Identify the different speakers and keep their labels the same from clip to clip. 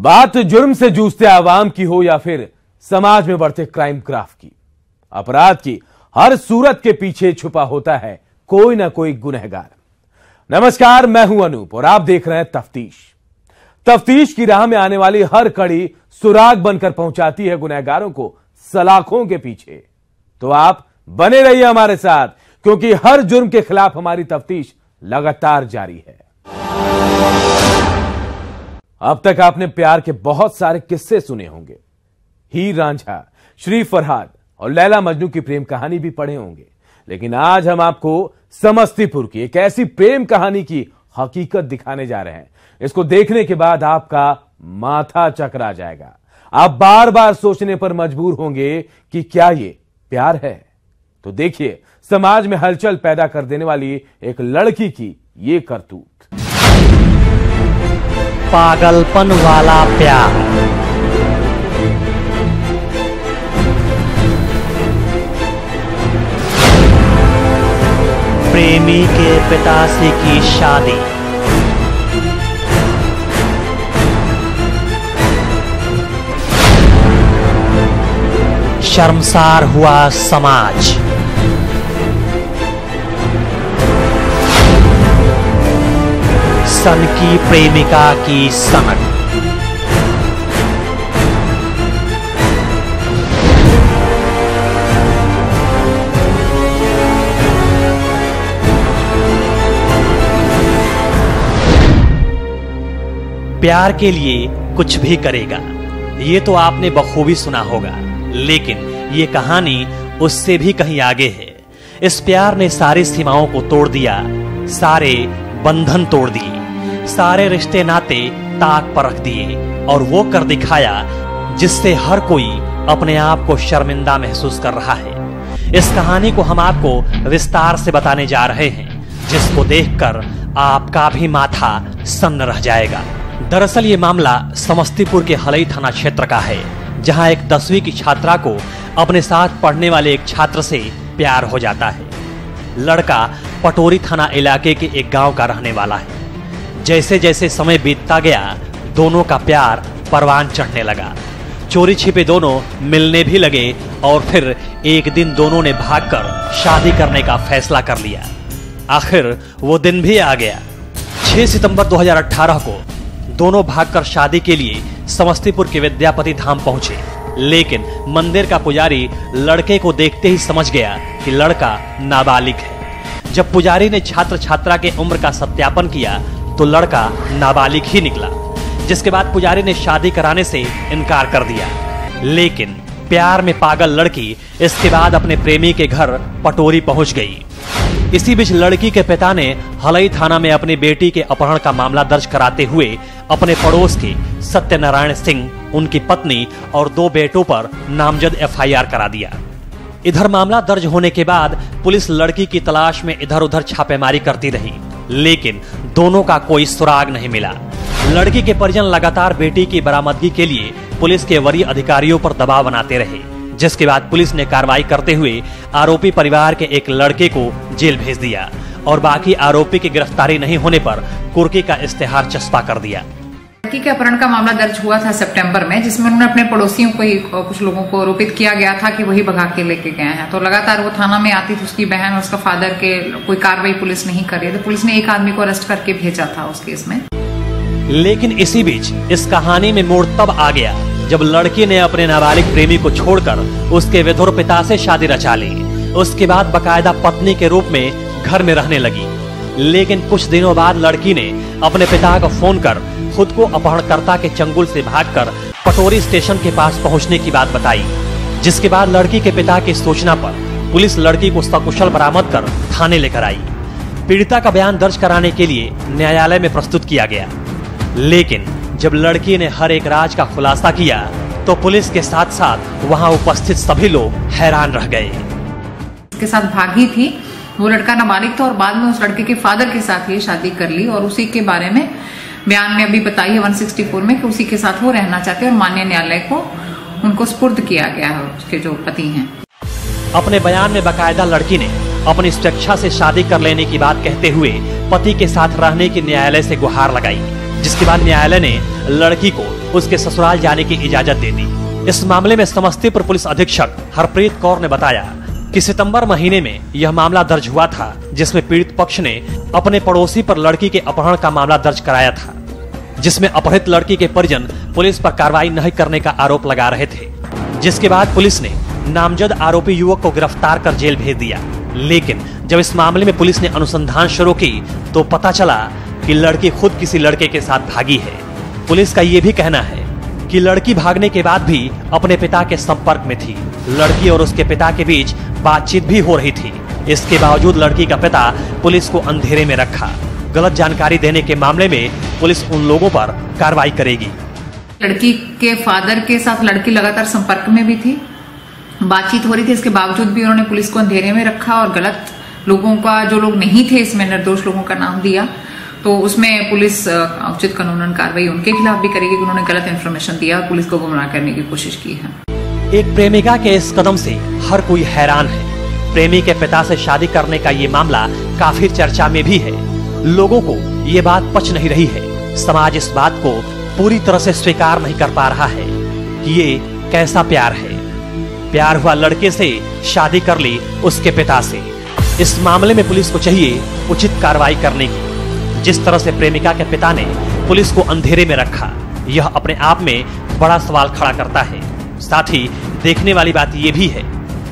Speaker 1: बात जुर्म से जूझते आवाम की हो या फिर समाज में बढ़ते क्राइम ग्राफ की, अपराध की हर सूरत के पीछे छुपा होता है कोई ना कोई गुनहगार। नमस्कार, मैं हूं अनूप और आप देख रहे हैं तफ्तीश। तफ्तीश की राह में आने वाली हर कड़ी सुराग बनकर पहुंचाती है गुनहगारों को सलाखों के पीछे। तो आप बने रहिए हमारे साथ, क्योंकि हर जुर्म के खिलाफ हमारी तफ्तीश लगातार जारी है। अब तक आपने प्यार के बहुत सारे किस्से सुने होंगे, हीर रांझा, श्री फरहाद और लैला मजनू की प्रेम कहानी भी पढ़े होंगे, लेकिन आज हम आपको समस्तीपुर की एक ऐसी प्रेम कहानी की हकीकत दिखाने जा रहे हैं। इसको देखने के बाद आपका माथा चकरा जाएगा। आप बार बार सोचने पर मजबूर होंगे कि क्या ये प्यार है। तो देखिए समाज में हलचल पैदा कर देने वाली एक लड़की की ये करतूत।
Speaker 2: पागलपन वाला प्यार। प्रेमी के पिता से की शादी। शर्मसार हुआ समाज। सन की प्रेमिका की सनक। प्यार के लिए कुछ भी करेगा, ये तो आपने बखूबी सुना होगा, लेकिन ये कहानी उससे भी कहीं आगे है। इस प्यार ने सारी सीमाओं को तोड़ दिया, सारे बंधन तोड़ दिए, सारे रिश्ते नाते ताक पर रख दिए और वो कर दिखाया जिससे हर कोई अपने आप को शर्मिंदा महसूस कर रहा है। इस कहानी को हम आपको विस्तार से बताने जा रहे हैं, जिसको देखकर आपका भी माथा सन्न रह जाएगा। दरअसल ये मामला समस्तीपुर के हलई थाना क्षेत्र का है, जहां एक 10वीं की छात्रा को अपने साथ पढ़ने वाले एक छात्र से प्यार हो जाता है। लड़का पटोरी थाना इलाके के एक गांव का रहने वाला है। जैसे जैसे समय बीतता गया, दोनों का प्यार परवान चढ़ने लगा। चोरी छिपे दोनों मिलने भी लगे और फिर एक दिन दोनों ने भागकर शादी करने का फैसला कर लिया। आखिर वो दिन भी आ गया। 6 सितंबर 2018 को दोनों भागकर शादी के लिए समस्तीपुर के विद्यापति धाम पहुंचे, लेकिन मंदिर का पुजारी लड़के को देखते ही समझ गया कि लड़का नाबालिग है। जब पुजारी ने छात्र छात्रा के उम्र का सत्यापन किया तो लड़का नाबालिग ही निकला, जिसके बाद पुजारी ने शादी कराने से इनकार कर दिया। लेकिन प्यार में पागल लड़की इसके बाद अपने प्रेमी के घर पटोरी पहुंच गई। इसी बीच लड़की के पिता ने हलई थाना में अपनी बेटी के अपहरण का मामला दर्ज कराते हुए अपने पड़ोस के सत्यनारायण सिंह, उनकी पत्नी और 2 बेटों पर नामजद FIR करा दिया। इधर मामला दर्ज होने के बाद पुलिस लड़की की तलाश में इधर उधर छापेमारी करती रही, लेकिन दोनों का कोई सुराग नहीं मिला। लड़की के परिजन लगातार बेटी की बरामदगी के लिए पुलिस के वरीय अधिकारियों पर दबाव बनाते रहे, जिसके बाद पुलिस ने कार्रवाई करते हुए आरोपी परिवार के एक लड़के को जेल भेज दिया और बाकी आरोपी की गिरफ्तारी नहीं होने पर कुर्की का इश्तेहार चस्पा कर दिया।
Speaker 3: लड़की के अपहरण का मामला दर्ज हुआ था सितंबर में, जिसमें उन्होंने अपने पड़ोसियों को ही कुछ लोगों को आरोपित किया गया था कि वही भगा के लेके गए हैं। तो लगातार वो थाना में आती थी, उसकी बहन और उसका फादर के कोई कार्रवाई पुलिस नहीं कर रही, तो पुलिस ने एक आदमी को अरेस्ट करके भेजा था उस केस में।
Speaker 2: लेकिन इसी बीच इस कहानी में मोड़ तब आ गया जब लड़की ने अपने नाबालिग प्रेमी को छोड़कर उसके विधुर पिता से शादी रचा ली। उसके बाद बकायदा पत्नी के रूप में घर में रहने लगी। लेकिन कुछ दिनों बाद लड़की ने अपने पिता को फोन कर खुद को अपहरणकर्ता के चंगुल से भागकर पटोरी स्टेशन के पास पहुंचने की बात बताई, जिसके बाद लड़की के पिता की सूचना पर पुलिस लड़की को सकुशल बरामद कर थाने लेकर आई। पीड़िता का बयान दर्ज कराने के लिए न्यायालय में प्रस्तुत किया गया, लेकिन जब लड़की ने हर एक राज का खुलासा किया तो पुलिस के साथ साथ वहां उपस्थित सभी लोग हैरान रह गए।
Speaker 3: उसके साथ भागी थी, वो लड़का नाबालिग था और बाद में उस लड़के के फादर के साथ ये शादी कर ली और उसी के बारे में बयान में अभी बताई है 164 में कि उसी के साथ वो रहना चाहते हैं और माननीय न्यायालय को उनको सुपुर्द किया गया है, उसके जो पति हैं।
Speaker 2: अपने बयान में बकायदा लड़की ने अपनी स्वेच्छा से शादी कर लेने की बात कहते हुए पति के साथ रहने की न्यायालय से गुहार लगाई, जिसके बाद न्यायालय ने लड़की को उसके ससुराल जाने की इजाजत दे दी। इस मामले में समस्तीपुर पुलिस अधीक्षक हरप्रीत कौर ने बताया कि सितंबर महीने में यह मामला दर्ज हुआ था, जिसमें पीड़ित पक्ष ने अपने पड़ोसी पर लड़की के अपहरण का मामला दर्ज कराया था, जिसमें अपहृत लड़की के परिजन पुलिस पर कार्रवाई नहीं करने का आरोप लगा रहे थे। जिसके बाद पुलिस ने नामजद आरोपी युवक को गिरफ्तार कर जेल भेज दिया। लेकिन जब इस मामले में पुलिस ने अनुसंधान शुरू की तो पता चला कि लड़की खुद किसी लड़के के साथ भागी है। पुलिस का ये भी कहना है कि लड़की भागने के बाद भी अपने पिता के संपर्क में थी। लड़की और उसके पिता के बीच बातचीत भी हो रही थी। इसके बावजूद लड़की का पिता पुलिस को अंधेरे में रखा। गलत जानकारी देने के मामले में पुलिस उन लोगों पर कार्रवाई करेगी।
Speaker 3: लड़की के फादर के साथ लड़की लगातार संपर्क में भी थी, बातचीत हो रही थी। इसके बावजूद भी उन्होंने पुलिस को अंधेरे में रखा और गलत लोगों का, जो लोग नहीं थे इसमें, निर्दोष लोगों का नाम दिया। तो उसमें पुलिस उचित कानूनन कार्रवाई उनके खिलाफ भी करेगी कि उन्होंने गलत इन्फॉर्मेशन दिया और पुलिस को गुमराह करने की कोशिश की है।
Speaker 2: एक प्रेमिका के इस कदम से हर कोई हैरान है। प्रेमी के पिता से शादी करने का ये मामला काफी चर्चा में भी है। लोगों को ये बात पच नहीं रही है। समाज इस बात को पूरी तरह से स्वीकार नहीं कर पा रहा है कि ये कैसा प्यार है। प्यार हुआ लड़के से, शादी कर ली उसके पिता से। इस मामले में पुलिस को चाहिए उचित कार्रवाई करने की। जिस तरह से प्रेमिका के पिता ने पुलिस को अंधेरे में रखा, यह अपने आप में बड़ा सवाल खड़ा करता है। साथ ही देखने वाली बात यह भी है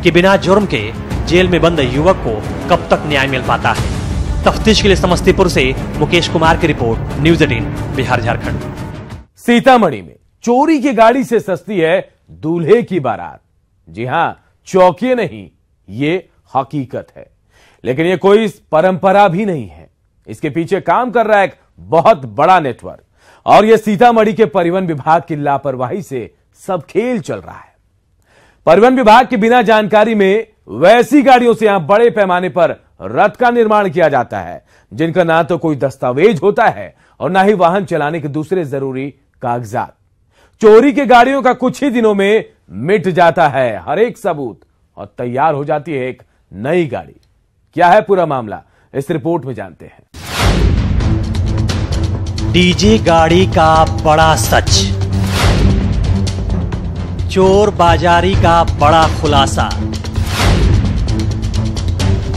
Speaker 2: कि बिना जुर्म के जेल में बंद युवक को कब तक न्याय मिल पाता है। तफ्तीश के लिए समस्तीपुर से मुकेश कुमार की रिपोर्ट, न्यूज़ 18 बिहार झारखंड।
Speaker 1: सीतामढ़ी में चोरी की गाड़ी से सस्ती है दूल्हे की बारात। जी हां, चौकिए नहीं, ये हकीकत है। लेकिन ये कोई परंपरा भी नहीं है। इसके पीछे काम कर रहा है एक बहुत बड़ा नेटवर्क, और यह सीतामढ़ी के परिवहन विभाग की लापरवाही से सब खेल चल रहा है। परिवहन विभाग की बिना जानकारी में वैसी गाड़ियों से यहां बड़े पैमाने पर रथ का निर्माण किया जाता है, जिनका ना तो कोई दस्तावेज होता है और ना ही वाहन चलाने के दूसरे जरूरी कागजात। चोरी की गाड़ियों का कुछ ही दिनों में मिट जाता है हर एक सबूत और तैयार हो जाती है एक नई गाड़ी। क्या है पूरा मामला, इस रिपोर्ट में जानते हैं।
Speaker 2: डीजे गाड़ी का बड़ा सच, चोर बाजारी का बड़ा खुलासा,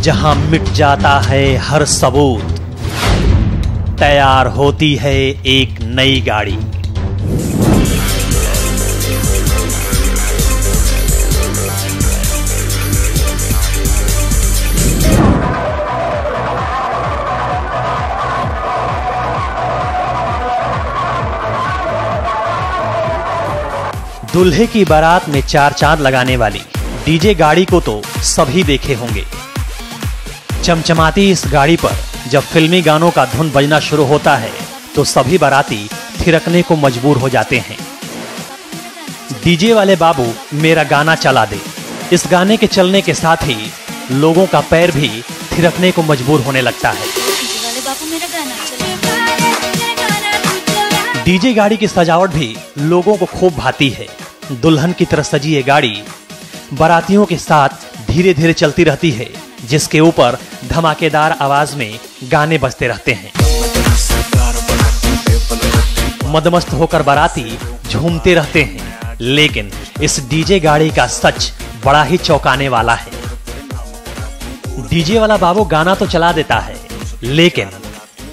Speaker 2: जहां मिट जाता है हर सबूत, तैयार होती है एक नई गाड़ी। दूल्हे की बारात में चार चांद लगाने वाली डीजे गाड़ी को तो सभी देखे होंगे। चमचमाती इस गाड़ी पर जब फिल्मी गानों का धुन बजना शुरू होता है तो सभी बाराती थिरकने को मजबूर हो जाते हैं। डीजे वाले बाबू मेरा गाना चला दे, इस गाने के चलने के साथ ही लोगों का पैर भी थिरकने को मजबूर होने लगता है। डीजे गाड़ी की सजावट भी लोगों को खूब भाती है। दुल्हन की तरह सजी ये गाड़ी बारातियों के साथ धीरे धीरे चलती रहती है, जिसके ऊपर धमाकेदार आवाज में गाने बजते रहते हैं। मदमस्त होकर बाराती झूमते रहते हैं। लेकिन इस डीजे गाड़ी का सच बड़ा ही चौंकाने वाला है। डीजे वाला बाबू गाना तो चला देता है, लेकिन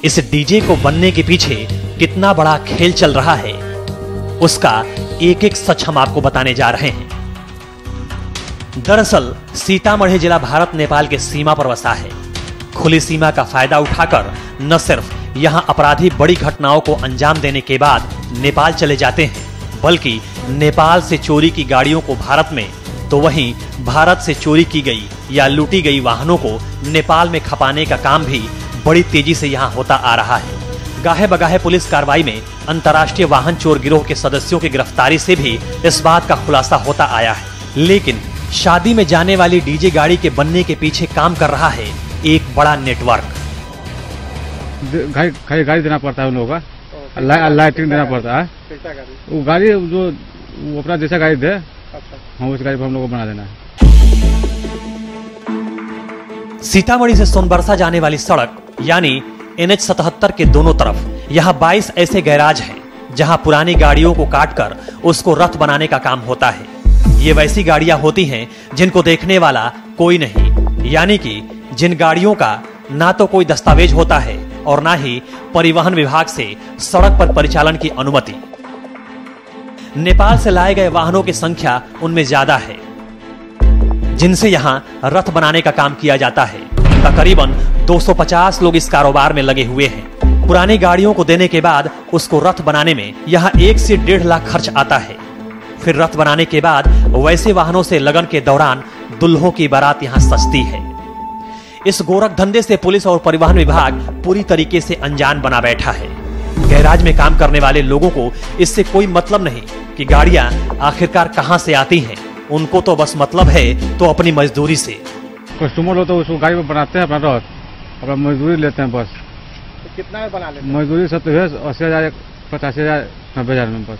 Speaker 2: इस डीजे को बनने के पीछे कितना बड़ा खेल चल रहा है, उसका एक एक सच हम आपको बताने जा रहे हैं। दरअसल सीतामढ़ी जिला भारत नेपाल के सीमा पर बसा है। खुली सीमा का फायदा उठाकर न सिर्फ यहां अपराधी बड़ी घटनाओं को अंजाम देने के बाद नेपाल चले जाते हैं, बल्कि नेपाल से चोरी की गाड़ियों को भारत में, तो वहीं भारत से चोरी की गई या लूटी गई वाहनों को नेपाल में खपाने का काम भी बड़ी तेजी से यहां होता आ रहा है। गाहे बगाहे पुलिस कार्रवाई में अंतर्राष्ट्रीय वाहन चोर गिरोह के सदस्यों की गिरफ्तारी से भी इस बात का खुलासा होता आया है। लेकिन शादी में जाने वाली डीजे गाड़ी के बनने के पीछे काम कर रहा है एक बड़ा नेटवर्क।
Speaker 4: गाड़ी देना पड़ता है उन लोगों का, लाइटिंग देना पड़ता है। वो गाड़ी जो वो अपना जैसा गाड़ी दे, हम उस गाड़ी पर हम लोगों को बना देना है।
Speaker 2: सीतामढ़ी से सोनबरसा जाने वाली सड़क यानी NH 77 के दोनों तरफ यहाँ 22 ऐसे गैराज हैं जहां पुरानी गाड़ियों को काटकर उसको रथ बनाने का काम होता है। ये वैसी गाड़ियां होती हैं जिनको देखने वाला कोई नहीं, यानी कि जिन गाड़ियों का ना तो कोई दस्तावेज होता है और ना ही परिवहन विभाग से सड़क पर परिचालन की अनुमति। नेपाल से लाए गए वाहनों की संख्या उनमें ज्यादा है जिनसे यहां रथ बनाने का काम किया जाता है। तकरीबन 250 लोग इस कारोबार में लगे हुए हैं। पुरानी गाड़ियों को देने के बाद उसको रथ बनाने में यहां 1 से 1.5 लाख खर्च आता है। फिर रथ बनाने के बाद वैसे वाहनों से लगन के दौरान दुल्हों की बारात यहां सजती है। इस गोरख धंधे से पुलिस और परिवहन विभाग पूरी तरीके से अनजान बना बैठा है। गैराज में काम करने वाले लोगों को इससे कोई मतलब नहीं कि गाड़ियां आखिरकार कहां से आती हैं। उनको तो बस मतलब है तो अपनी मजदूरी से।
Speaker 4: कस्टमर हो तो उसको गाड़ी में बनाते हैं अपना रथ, अपना मजदूरी लेते हैं बस।
Speaker 5: तो कितना में बना लेते हैं?
Speaker 4: मजदूरी सब तो है 80,000, 85,000, 90,000 में बस।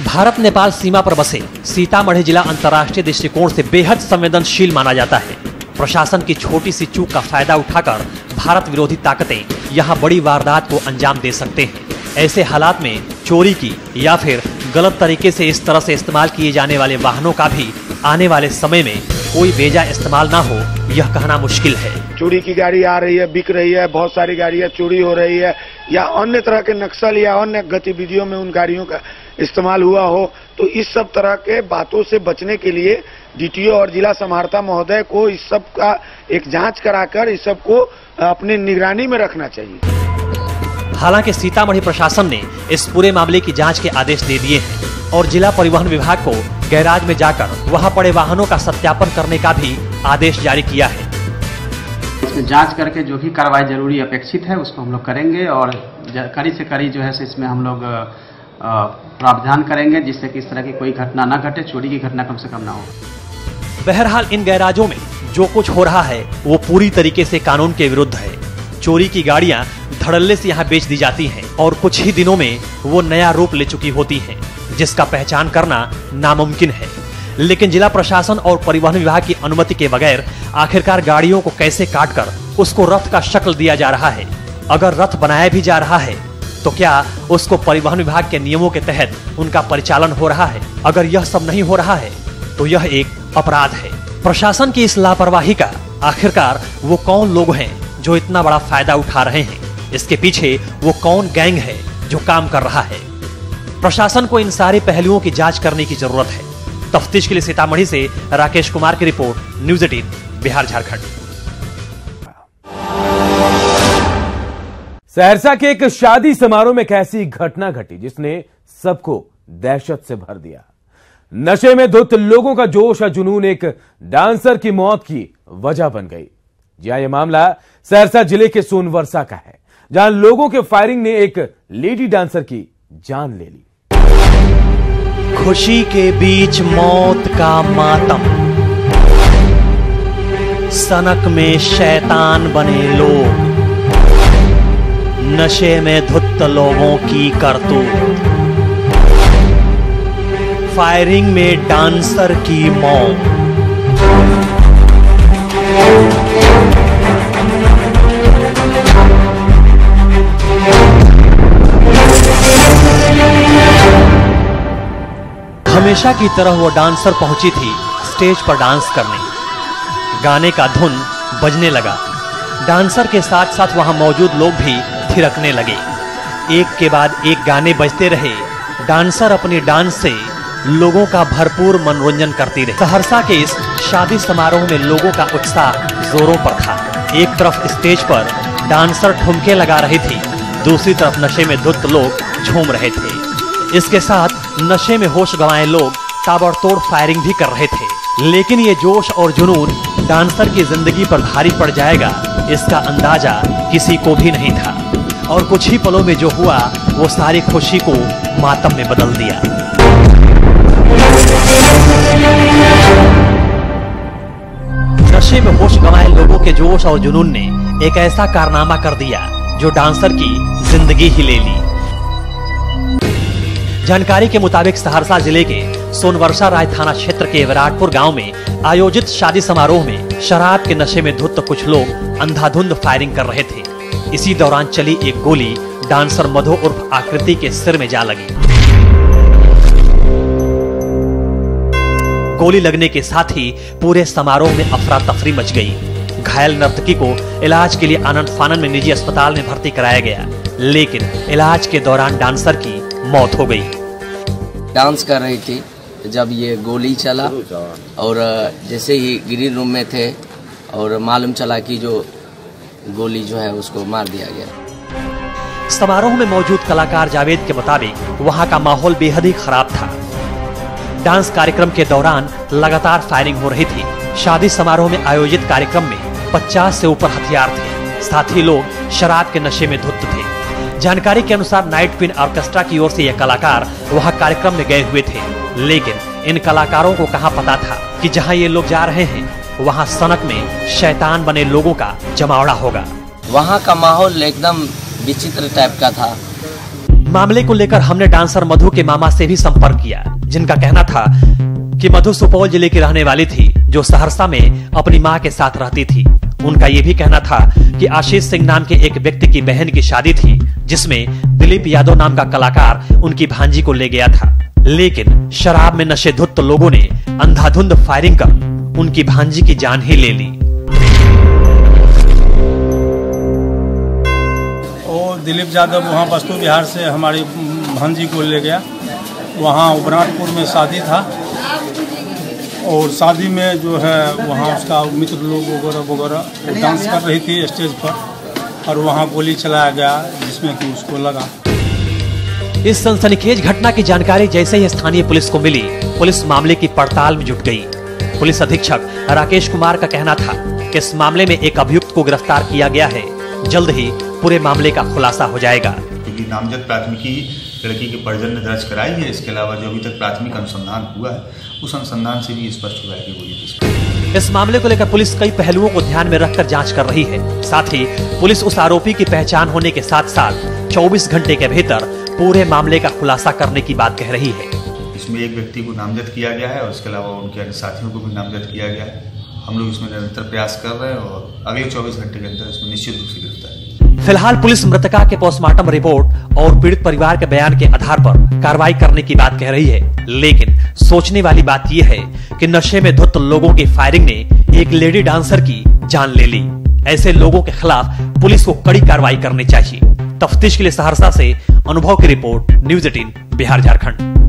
Speaker 2: भारत नेपाल सीमा पर बसे सीतामढ़ी जिला अंतर्राष्ट्रीय दृष्टिकोण से बेहद संवेदनशील माना जाता है। प्रशासन की छोटी सी चूक का फायदा उठाकर भारत विरोधी ताकतें यहां बड़ी वारदात को अंजाम दे सकते हैं। ऐसे हालात में चोरी की या फिर गलत तरीके से इस तरह से इस्तेमाल किए जाने वाले वाहनों का भी आने वाले समय में कोई बेजा इस्तेमाल ना हो, यह कहना मुश्किल है।
Speaker 5: चोरी की गाड़ी आ रही है, बिक रही है, बहुत सारी गाड़ियां चोरी हो रही है, या अन्य तरह के नक्सल या अन्य गतिविधियों में उन गाड़ियों का इस्तेमाल हुआ हो, तो इस सब तरह के बातों से बचने के लिए डीटीओ और जिला समाहर्ता महोदय को इस सब का एक जांच कराकर इस सब को अपने निगरानी में रखना चाहिए।
Speaker 2: हालांकि सीतामढ़ी प्रशासन ने इस पूरे मामले की जांच के आदेश दे दिए हैं और जिला परिवहन विभाग को गैराज में जाकर वहां पड़े वाहनों का सत्यापन करने का भी आदेश जारी किया है।
Speaker 6: इसमें जांच करके जो भी कार्रवाई जरूरी अपेक्षित है उसको हम लोग करेंगे और कड़ी से कड़ी जो है इसमें हम लोग प्रावधान करेंगे जिससे कि इस तरह की कोई घटना न घटे, चोरी की घटना कम से कम ना हो।
Speaker 2: बहरहाल इन गैराजों में जो कुछ हो रहा है वो पूरी तरीके से कानून के विरुद्ध है। चोरी की गाड़ियां धड़ल्ले से यहाँ बेच दी जाती हैं और कुछ ही दिनों में वो नया रूप ले चुकी होती हैं जिसका पहचान करना नामुमकिन है। लेकिन जिला प्रशासन और परिवहन विभाग की अनुमति के बगैर आखिरकार गाड़ियों को कैसे काटकर उसको रथ का शक्ल दिया जा रहा है? अगर रथ बनाया भी जा रहा है तो क्या उसको परिवहन विभाग के नियमों के तहत उनका परिचालन हो रहा है? अगर यह सब नहीं हो रहा है तो यह एक अपराध है। प्रशासन की इस लापरवाही का आखिरकार वो कौन लोग हैं जो इतना बड़ा फायदा उठा रहे हैं? इसके पीछे वो कौन गैंग है जो काम कर रहा है? प्रशासन को इन सारे पहलुओं की जांच करने की जरूरत है। तफ्तीश के लिए सीतामढ़ी से राकेश कुमार की रिपोर्ट, न्यूज़ 18 बिहार झारखंड।
Speaker 1: सहरसा के एक शादी समारोह में एक ऐसी घटना घटी जिसने सबको दहशत से भर दिया। नशे में धुत लोगों का जोश और जुनून एक डांसर की मौत की वजह बन गई। जी हां, यह मामला सहरसा जिले के सोनवर्षा का है जहां लोगों के फायरिंग ने एक लेडी डांसर की जान ले ली।
Speaker 2: खुशी के बीच मौत का मातम, सनक में शैतान बने लोग, नशे में धुत लोगों की करतूत, फायरिंग में डांसर की मौत। हमेशा की तरह वो डांसर पहुंची थी स्टेज पर डांस करने। गाने का धुन बजने लगा। डांसर के साथ साथ वहां मौजूद लोग भी थिरकने लगे। एक के बाद एक गाने बजते रहे। डांसर अपनी डांस से लोगों का भरपूर मनोरंजन करती रही। सहरसा के इस शादी समारोह में लोगों का उत्साह जोरों पर था। एक तरफ स्टेज पर डांसर ठुमके लगा रही थी, दूसरी तरफ नशे में धुत लोग झूम रहे थे। इसके साथ नशे में होश गंवाए लोग ताबड़तोड़ फायरिंग भी कर रहे थे। लेकिन ये जोश और जुनून डांसर की जिंदगी पर भारी पड़ जाएगा, इसका अंदाजा किसी को भी नहीं था। और कुछ ही पलों में जो हुआ वो सारी खुशी को मातम में बदल दिया। नशे में होश गंवाए लोगों के जोश और जुनून ने एक ऐसा कारनामा कर दिया जो डांसर की जिंदगी ही ले ली। जानकारी के मुताबिक सहरसा जिले के सोनवर्षा राय थाना क्षेत्र के विराटपुर गांव में आयोजित शादी समारोह में शराब के नशे में धुत कुछ लोग अंधाधुंध फायरिंग कर रहे थे। इसी दौरान चली एक गोली डांसर मधु उर्फ आकृति के सिर में जा लगी। गोली लगने के साथ ही पूरे समारोह में अफरा तफरी मच गई। घायल नर्तकी को इलाज के लिए आनंद फानन में निजी अस्पताल में भर्ती कराया गया, लेकिन इलाज के दौरान डांसर की मौत हो गई।
Speaker 7: डांस कर रही थी जब ये गोली चला और जैसे ही ग्रीन रूम में थे और मालूम चला कि जो गोली जो है उसको मार दिया गया।
Speaker 2: समारोह में मौजूद कलाकार जावेद के मुताबिक वहां का माहौल बेहद ही खराब था। डांस कार्यक्रम के दौरान लगातार फायरिंग हो रही थी। शादी समारोह में आयोजित कार्यक्रम में 50 से ऊपर हथियार थे। साथ ही लोग शराब के नशे में धुत थे। जानकारी के अनुसार नाइट क्वीन ऑर्केस्ट्रा की ओर से यह कलाकार वहां कार्यक्रम में गए हुए थे, लेकिन इन कलाकारों को कहां पता था कि जहां ये लोग जा रहे हैं वहां सनक में शैतान बने लोगों का जमावड़ा होगा।
Speaker 7: वहाँ का माहौल एकदम विचित्र टाइप का था।
Speaker 2: मामले को लेकर हमने डांसर मधु के मामा से भी संपर्क किया, जिनका कहना था कि मधु सुपौल जिले की रहने वाली थी, जो सहरसा में अपनी मां के साथ रहती थी। उनका यह भी कहना था कि आशीष सिंह नाम के एक व्यक्ति की बहन की शादी थी, जिसमें दिलीप यादव नाम का कलाकार उनकी भांजी को ले गया था, लेकिन शराब में नशे धुत लोगों ने अंधाधुंध फायरिंग कर उनकी भांजी की जान ही ले ली।
Speaker 8: और दिलीप यादव वहाँ बस्तु बिहार से हमारी भांजी को ले गया। वहाँ उबराटपुर में शादी था और शादी में जो है वहाँ उसका मित्र लोग वगैरह वगैरह डांस कर रही थी स्टेज पर और वहाँ गोली चलाया गया, जिसमें कि उसको लगा।
Speaker 2: इस सनसनीखेज घटना की जानकारी जैसे ही स्थानीय पुलिस को मिली, पुलिस मामले की पड़ताल में जुट गई। पुलिस अधीक्षक राकेश कुमार का कहना था कि इस मामले में एक अभियुक्त को गिरफ्तार किया गया है। जल्द ही पूरे मामले का खुलासा हो जाएगा।
Speaker 9: क्योंकि नामजद प्राथमिकी लड़की के परिजन ने दर्ज कराई है। इसके अलावा जो अभी तक प्राथमिक अनुसंधान हुआ है, उस अनुसंधान से भी स्पष्ट हुआ है कि गोली किसकी।
Speaker 2: इस मामले को लेकर पुलिस कई पहलुओं को ध्यान में रखकर जांच कर रही है। साथ ही पुलिस उस आरोपी की पहचान होने के साथ साथ 24 घंटे के भीतर पूरे मामले का खुलासा करने की बात कह रही है।
Speaker 9: इसमें एक व्यक्ति को नामजद किया गया है और इसके अलावा उनके अन्य साथियों को भी नामजद किया गया है। हम लोग इसमें निरंतर प्रयास कर रहे हैं और अगले 24 घंटे के अंदर इसमें निश्चित रूप से गिरफ्तार।
Speaker 2: फिलहाल पुलिस मृतका के पोस्टमार्टम रिपोर्ट और पीड़ित परिवार के बयान के आधार पर कार्रवाई करने की बात कह रही है, लेकिन सोचने वाली बात यह है कि नशे में धुत लोगों की फायरिंग ने एक लेडी डांसर की जान ले ली। ऐसे लोगों के खिलाफ पुलिस को कड़ी कार्रवाई करनी चाहिए। तफ्तीश के लिए सहरसा से अनुभव की रिपोर्ट, न्यूज़ 18 बिहार झारखंड।